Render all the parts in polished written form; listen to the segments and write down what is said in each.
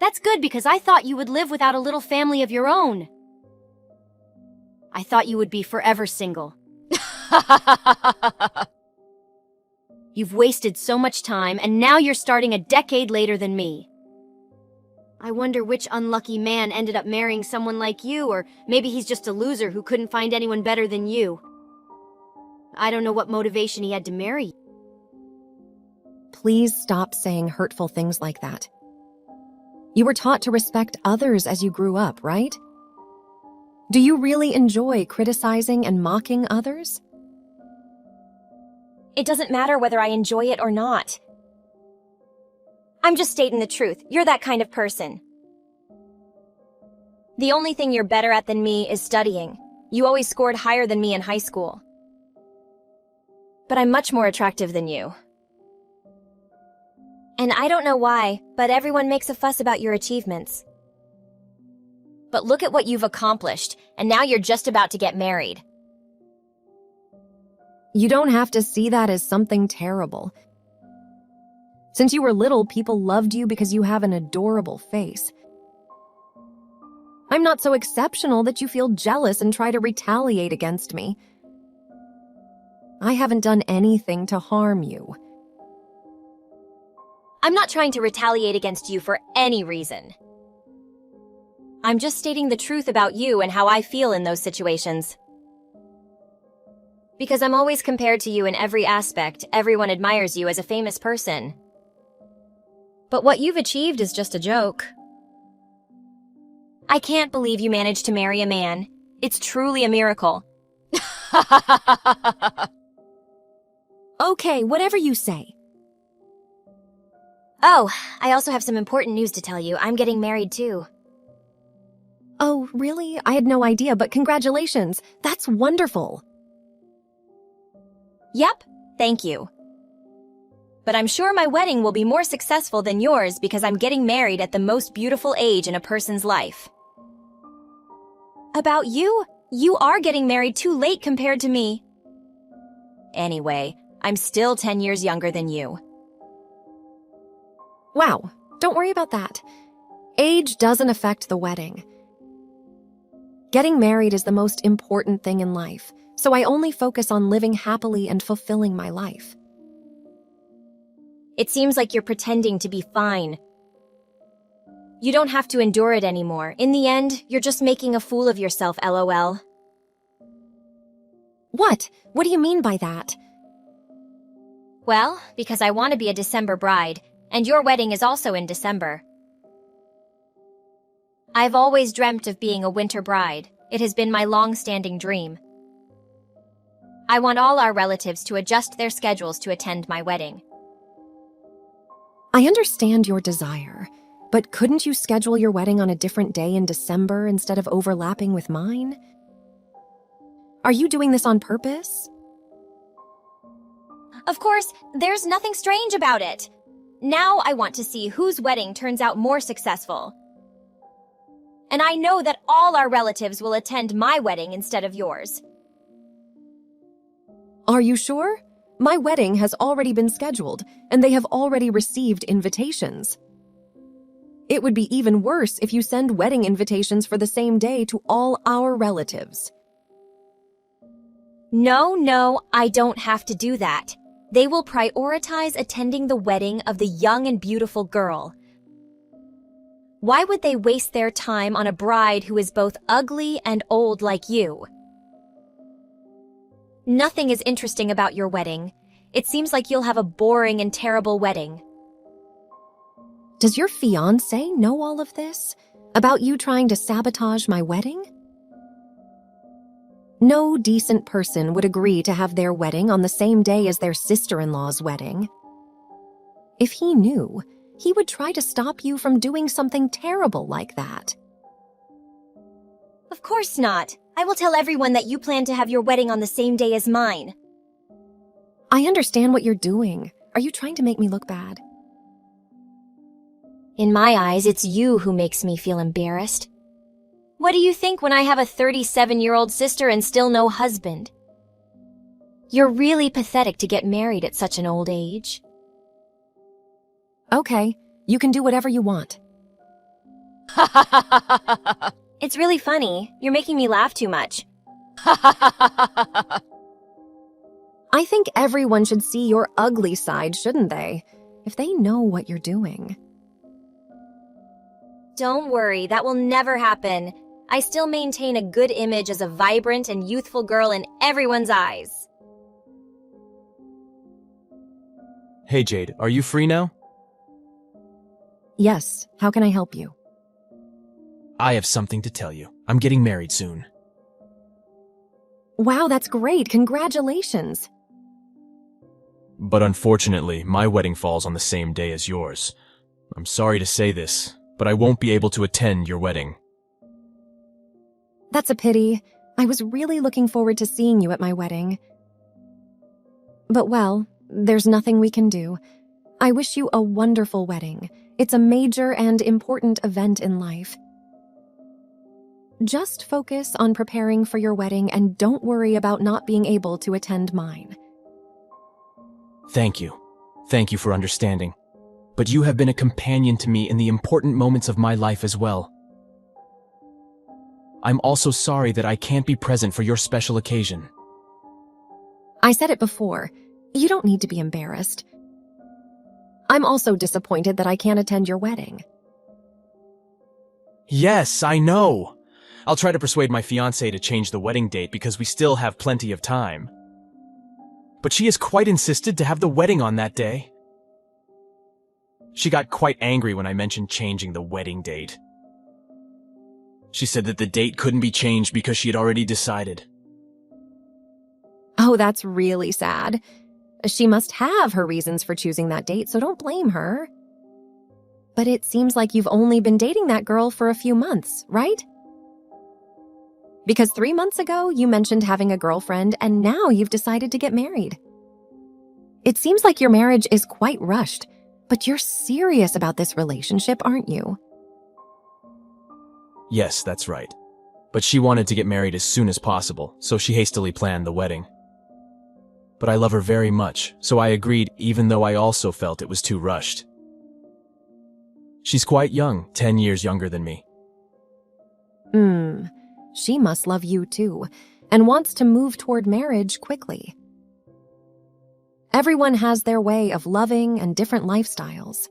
That's good because I thought you would live without a little family of your own. I thought you would be forever single. You've wasted so much time, and now you're starting a decade later than me. I wonder which unlucky man ended up marrying someone like you, or maybe he's just a loser who couldn't find anyone better than you. I don't know what motivation he had to marry you. Please stop saying hurtful things like that. You were taught to respect others as you grew up, right? Do you really enjoy criticizing and mocking others? It doesn't matter whether I enjoy it or not. I'm just stating the truth. You're that kind of person. The only thing you're better at than me is studying. You always scored higher than me in high school. But I'm much more attractive than you. And I don't know why, but everyone makes a fuss about your achievements. But look at what you've accomplished, and now you're just about to get married. You don't have to see that as something terrible. Since you were little, people loved you because you have an adorable face. I'm not so exceptional that you feel jealous and try to retaliate against me. I haven't done anything to harm you. I'm not trying to retaliate against you for any reason. I'm just stating the truth about you and how I feel in those situations. Because I'm always compared to you in every aspect, everyone admires you as a famous person. But what you've achieved is just a joke. I can't believe you managed to marry a man. It's truly a miracle. Okay, whatever you say. Oh, I also have some important news to tell you. I'm getting married too. Oh, really? I had no idea, but congratulations. That's wonderful. Yep, thank you. But I'm sure my wedding will be more successful than yours because I'm getting married at the most beautiful age in a person's life. About you? You are getting married too late compared to me. Anyway, I'm still 10 years younger than you. Wow, don't worry about that. Age doesn't affect the wedding. Getting married is the most important thing in life, so I only focus on living happily and fulfilling my life. It seems like you're pretending to be fine. You don't have to endure it anymore. In the end, you're just making a fool of yourself, LOL. What? What do you mean by that? Well, because I want to be a December bride, and your wedding is also in December. I've always dreamt of being a winter bride. It has been my long-standing dream. I want all our relatives to adjust their schedules to attend my wedding. I understand your desire, but couldn't you schedule your wedding on a different day in December instead of overlapping with mine? Are you doing this on purpose? Of course, there's nothing strange about it. Now I want to see whose wedding turns out more successful. And I know that all our relatives will attend my wedding instead of yours. Are you sure? My wedding has already been scheduled, and they have already received invitations. It would be even worse if you send wedding invitations for the same day to all our relatives. No, I don't have to do that. They will prioritize attending the wedding of the young and beautiful girl. Why would they waste their time on a bride who is both ugly and old like you? Nothing is interesting about your wedding. It seems like you'll have a boring and terrible wedding. Does your fiancé know all of this? About you trying to sabotage my wedding? No decent person would agree to have their wedding on the same day as their sister-in-law's wedding. If he knew, he would try to stop you from doing something terrible like that. Of course not. I will tell everyone that you plan to have your wedding on the same day as mine. I understand what you're doing. Are you trying to make me look bad? In my eyes, it's you who makes me feel embarrassed. What do you think when I have a 37-year-old sister and still no husband? You're really pathetic to get married at such an old age. Okay, you can do whatever you want. It's really funny. You're making me laugh too much. I think everyone should see your ugly side, shouldn't they? If they know what you're doing. Don't worry, that will never happen. I still maintain a good image as a vibrant and youthful girl in everyone's eyes. Hey Jade, are you free now? Yes, how can I help you? I have something to tell you. I'm getting married soon. Wow, that's great. Congratulations. But unfortunately, my wedding falls on the same day as yours. I'm sorry to say this, but I won't be able to attend your wedding. That's a pity. I was really looking forward to seeing you at my wedding. But well, there's nothing we can do. I wish you a wonderful wedding. It's a major and important event in life. Just focus on preparing for your wedding and don't worry about not being able to attend mine. Thank you. Thank you for understanding. But you have been a companion to me in the important moments of my life as well. I'm also sorry that I can't be present for your special occasion. I said it before. You don't need to be embarrassed. I'm also disappointed that I can't attend your wedding. Yes, I know. I'll try to persuade my fiancée to change the wedding date because we still have plenty of time. But she has quite insisted to have the wedding on that day. She got quite angry when I mentioned changing the wedding date. She said that the date couldn't be changed because she had already decided. Oh, that's really sad. She must have her reasons for choosing that date, so don't blame her. But it seems like you've only been dating that girl for a few months, right? Because 3 months ago, you mentioned having a girlfriend, and now you've decided to get married. It seems like your marriage is quite rushed, but you're serious about this relationship, aren't you? Yes, that's right. But she wanted to get married as soon as possible, so she hastily planned the wedding. But I love her very much, so I agreed even though I also felt it was too rushed. She's quite young, 10 years younger than me. She must love you too, and wants to move toward marriage quickly. Everyone has their way of loving and different lifestyles.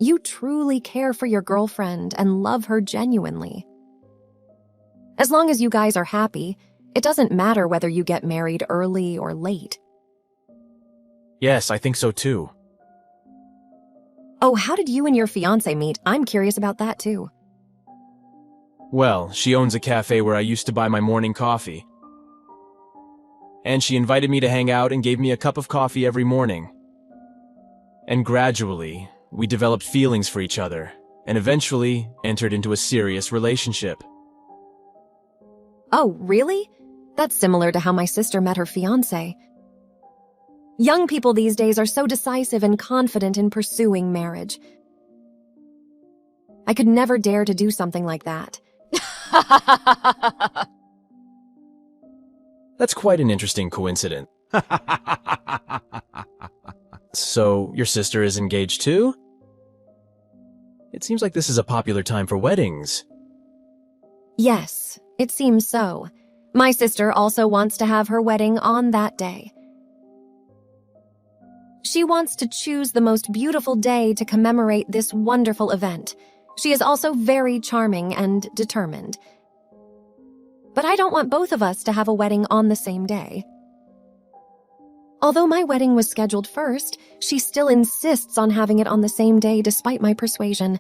You truly care for your girlfriend and love her genuinely. As long as you guys are happy, it doesn't matter whether you get married early or late. Yes, I think so too. Oh, how did you and your fiancé meet? I'm curious about that too. Well, she owns a cafe where I used to buy my morning coffee. And she invited me to hang out and gave me a cup of coffee every morning. And gradually, we developed feelings for each other, and eventually entered into a serious relationship. Oh, really? That's similar to how my sister met her fiancé. Young people these days are so decisive and confident in pursuing marriage. I could never dare to do something like that. That's quite an interesting coincidence. So, your sister is engaged too? It seems like this is a popular time for weddings. Yes, it seems so. My sister also wants to have her wedding on that day. She wants to choose the most beautiful day to commemorate this wonderful event. She is also very charming and determined. But I don't want both of us to have a wedding on the same day. Although my wedding was scheduled first, she still insists on having it on the same day despite my persuasion.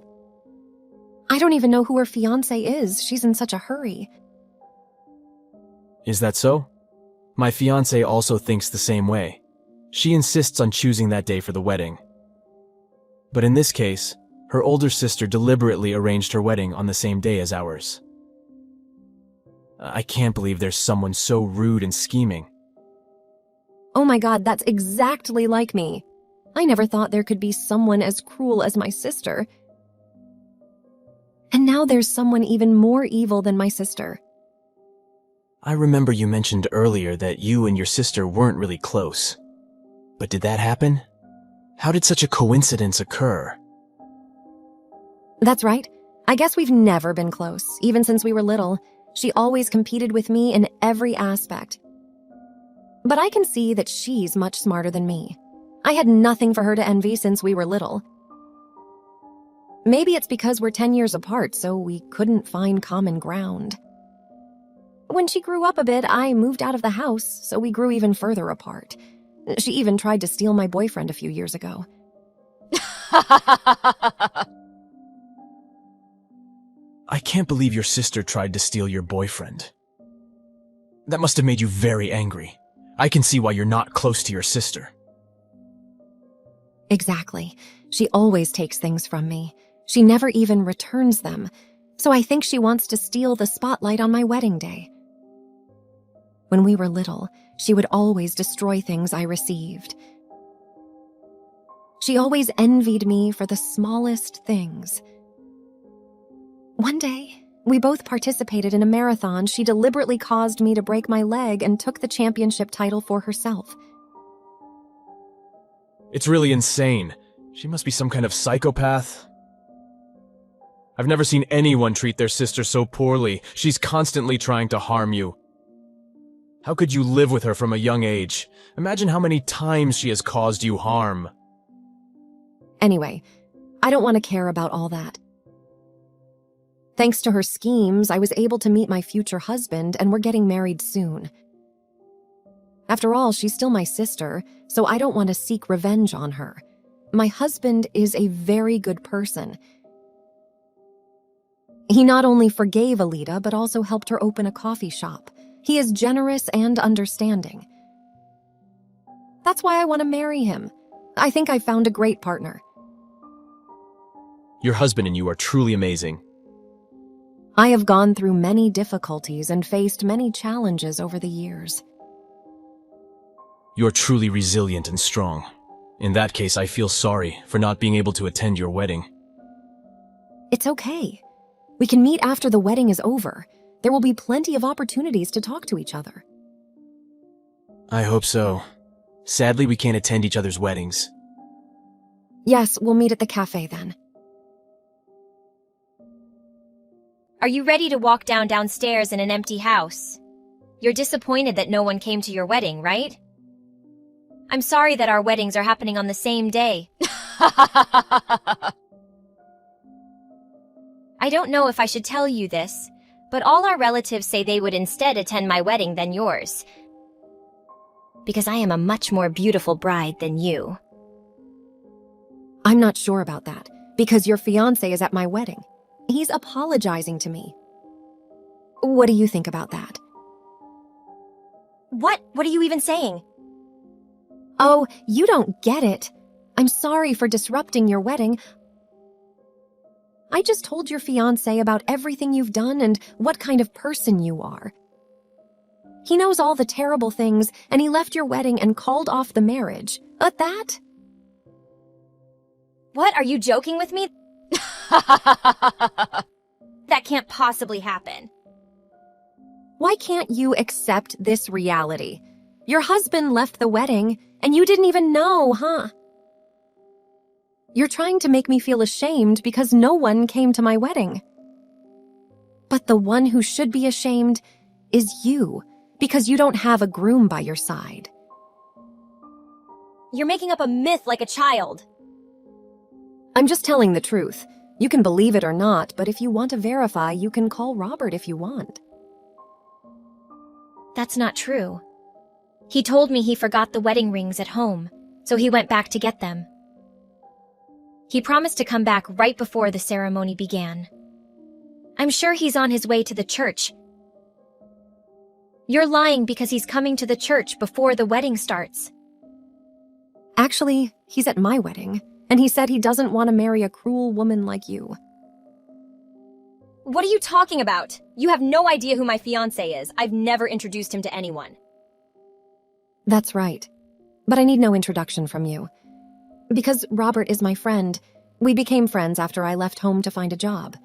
I don't even know who her fiancé is. She's in such a hurry. Is that so? My fiancé also thinks the same way. She insists on choosing that day for the wedding. But in this case, her older sister deliberately arranged her wedding on the same day as ours. I can't believe there's someone so rude and scheming. Oh my God, that's exactly like me. I never thought there could be someone as cruel as my sister. And now there's someone even more evil than my sister. I remember you mentioned earlier that you and your sister weren't really close. But did that happen? How did such a coincidence occur? That's right. I guess we've never been close, even since we were little. She always competed with me in every aspect. But I can see that she's much smarter than me. I had nothing for her to envy since we were little. Maybe it's because we're 10 years apart, so we couldn't find common ground. When she grew up a bit, I moved out of the house, so we grew even further apart. She even tried to steal my boyfriend a few years ago. I can't believe your sister tried to steal your boyfriend. That must have made you very angry. I can see why you're not close to your sister. Exactly. She always takes things from me. She never even returns them. So I think she wants to steal the spotlight on my wedding day. When we were little, she would always destroy things I received. She always envied me for the smallest things. One day, we both participated in a marathon. She deliberately caused me to break my leg and took the championship title for herself. It's really insane. She must be some kind of psychopath. I've never seen anyone treat their sister so poorly. She's constantly trying to harm you. How could you live with her from a young age? Imagine how many times she has caused you harm. Anyway, I don't want to care about all that. Thanks to her schemes, I was able to meet my future husband, and we're getting married soon. After all, she's still my sister, so I don't want to seek revenge on her. My husband is a very good person. He not only forgave Alita, but also helped her open a coffee shop. He is generous and understanding. That's why I want to marry him. I think I found a great partner. Your husband and you are truly amazing. I have gone through many difficulties and faced many challenges over the years. You're truly resilient and strong. In that case, I feel sorry for not being able to attend your wedding. It's okay. We can meet after the wedding is over. There will be plenty of opportunities to talk to each other. I hope so. Sadly, we can't attend each other's weddings. Yes, we'll meet at the cafe then. Are you ready to walk downstairs in an empty house? You're disappointed that no one came to your wedding, right? I'm sorry that our weddings are happening on the same day. I don't know if I should tell you this, but all our relatives say they would instead attend my wedding than yours. Because I am a much more beautiful bride than you. I'm not sure about that, because your fiancé is at my wedding. He's apologizing to me. What do you think about that? What? What are you even saying? Oh, you don't get it. I'm sorry for disrupting your wedding. I just told your fiancé about everything you've done and what kind of person you are. He knows all the terrible things, and he left your wedding and called off the marriage. At that? What? Are you joking with me? That can't possibly happen. Why can't you accept this reality? Your husband left the wedding, and you didn't even know, huh? You're trying to make me feel ashamed because no one came to my wedding. But the one who should be ashamed is you, because you don't have a groom by your side. You're making up a myth like a child. I'm just telling the truth. You can believe it or not, but if you want to verify, you can call Robert if you want. That's not true. He told me he forgot the wedding rings at home, so he went back to get them. He promised to come back right before the ceremony began. I'm sure he's on his way to the church. You're lying because he's coming to the church before the wedding starts. Actually, he's at my wedding, and he said he doesn't want to marry a cruel woman like you. What are you talking about? You have no idea who my fiancé is. I've never introduced him to anyone. That's right. But I need no introduction from you. Because Robert is my friend, we became friends after I left home to find a job.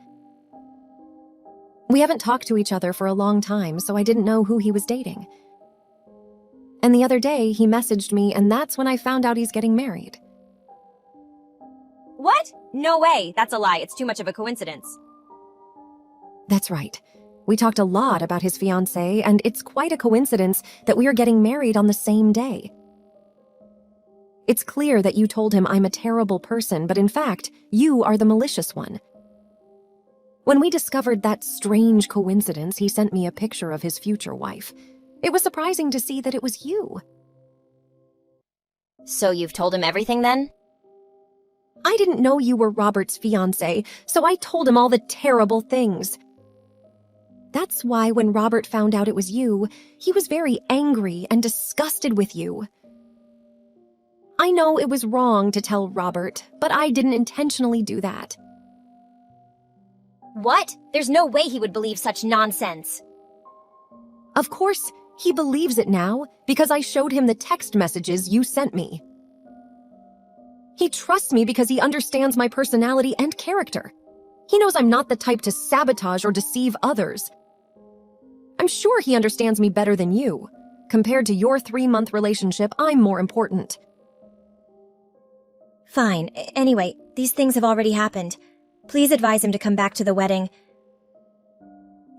We haven't talked to each other for a long time, so I didn't know who he was dating. And the other day, he messaged me, and that's when I found out he's getting married. What? No way. That's a lie. It's too much of a coincidence. That's right. We talked a lot about his fiancée, and it's quite a coincidence that we are getting married on the same day. It's clear that you told him I'm a terrible person, but in fact, you are the malicious one. When we discovered that strange coincidence, he sent me a picture of his future wife. It was surprising to see that it was you. So you've told him everything then? I didn't know you were Robert's fiancée, so I told him all the terrible things. That's why when Robert found out it was you, he was very angry and disgusted with you. I know it was wrong to tell Robert, but I didn't intentionally do that. What? There's no way he would believe such nonsense. Of course, he believes it now because I showed him the text messages you sent me. He trusts me because he understands my personality and character. He knows I'm not the type to sabotage or deceive others. I'm sure he understands me better than you. Compared to your 3-month relationship, I'm more important. Fine. Anyway, these things have already happened. Please advise him to come back to the wedding.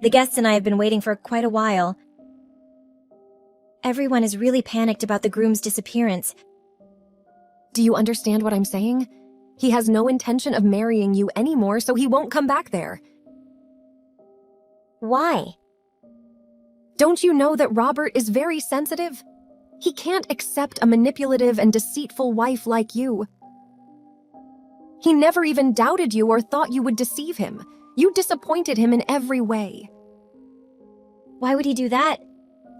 The guests and I have been waiting for quite a while. Everyone is really panicked about the groom's disappearance. Do you understand what I'm saying? He has no intention of marrying you anymore, so he won't come back there. Why? Don't you know that Robert is very sensitive? He can't accept a manipulative and deceitful wife like you. He never even doubted you or thought you would deceive him. You disappointed him in every way. Why would he do that?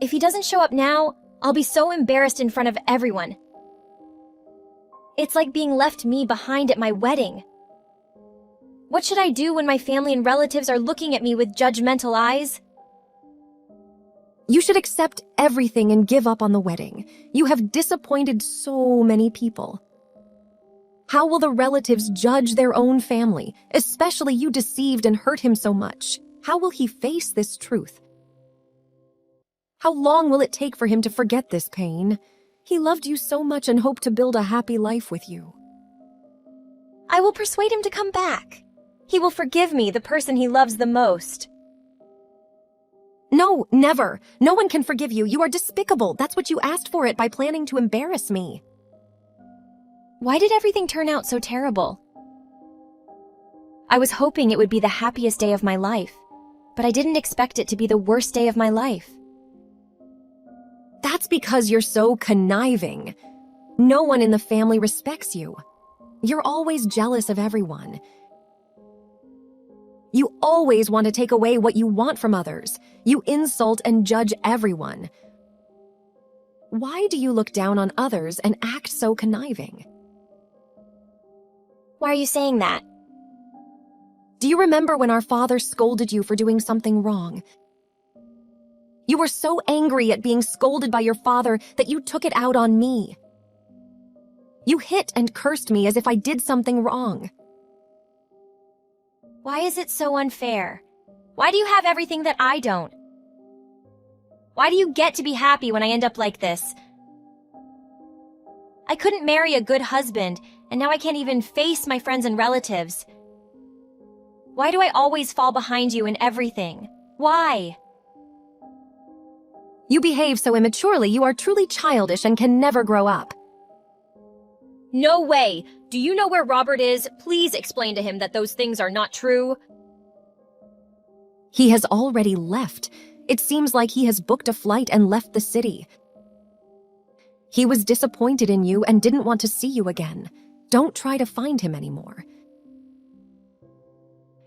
If he doesn't show up now, I'll be so embarrassed in front of everyone. It's like being left me behind at my wedding. What should I do when my family and relatives are looking at me with judgmental eyes? You should accept everything and give up on the wedding. You have disappointed so many people. How will the relatives judge their own family, especially you deceived and hurt him so much? How will he face this truth? How long will it take for him to forget this pain? He loved you so much and hoped to build a happy life with you. I will persuade him to come back. He will forgive me, the person he loves the most. No, never. No one can forgive you. You are despicable. That's what you asked for it by planning to embarrass me. Why did everything turn out so terrible? I was hoping it would be the happiest day of my life, but I didn't expect it to be the worst day of my life. That's because you're so conniving. No one in the family respects you. You're always jealous of everyone. You always want to take away what you want from others. You insult and judge everyone. Why do you look down on others and act so conniving? Why are you saying that? Do you remember when our father scolded you for doing something wrong? You were so angry at being scolded by your father that you took it out on me. You hit and cursed me as if I did something wrong. Why is it so unfair? Why do you have everything that I don't? Why do you get to be happy when I end up like this? I couldn't marry a good husband, and now I can't even face my friends and relatives. Why do I always fall behind you in everything? Why? You behave so immaturely. You are truly childish and can never grow up. No way! Do you know where Robert is? Please explain to him that those things are not true. He has already left. It seems like he has booked a flight and left the city. He was disappointed in you and didn't want to see you again. Don't try to find him anymore.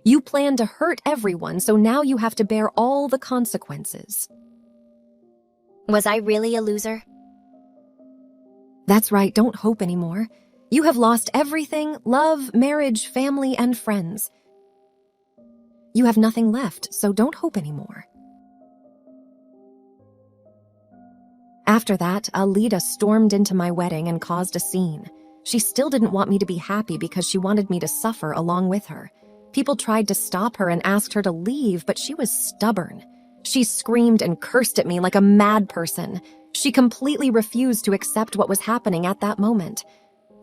You plan to hurt everyone, so now you have to bear all the consequences. Was I really a loser? That's right, don't hope anymore. You have lost everything: love, marriage, family, and friends. You have nothing left, so don't hope anymore. After that, Alida stormed into my wedding and caused a scene. She still didn't want me to be happy because she wanted me to suffer along with her. People tried to stop her and asked her to leave, but she was stubborn. She screamed and cursed at me like a mad person. She completely refused to accept what was happening at that moment.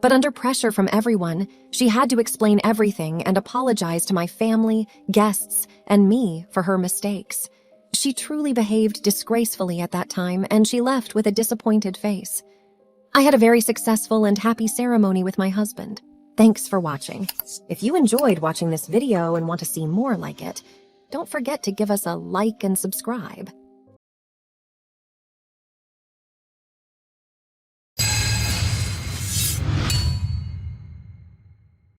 But under pressure from everyone, she had to explain everything and apologize to my family, guests, and me for her mistakes. She truly behaved disgracefully at that time, and she left with a disappointed face. I had a very successful and happy ceremony with my husband. Thanks for watching. If you enjoyed watching this video and want to see more like it, don't forget to give us a like and subscribe.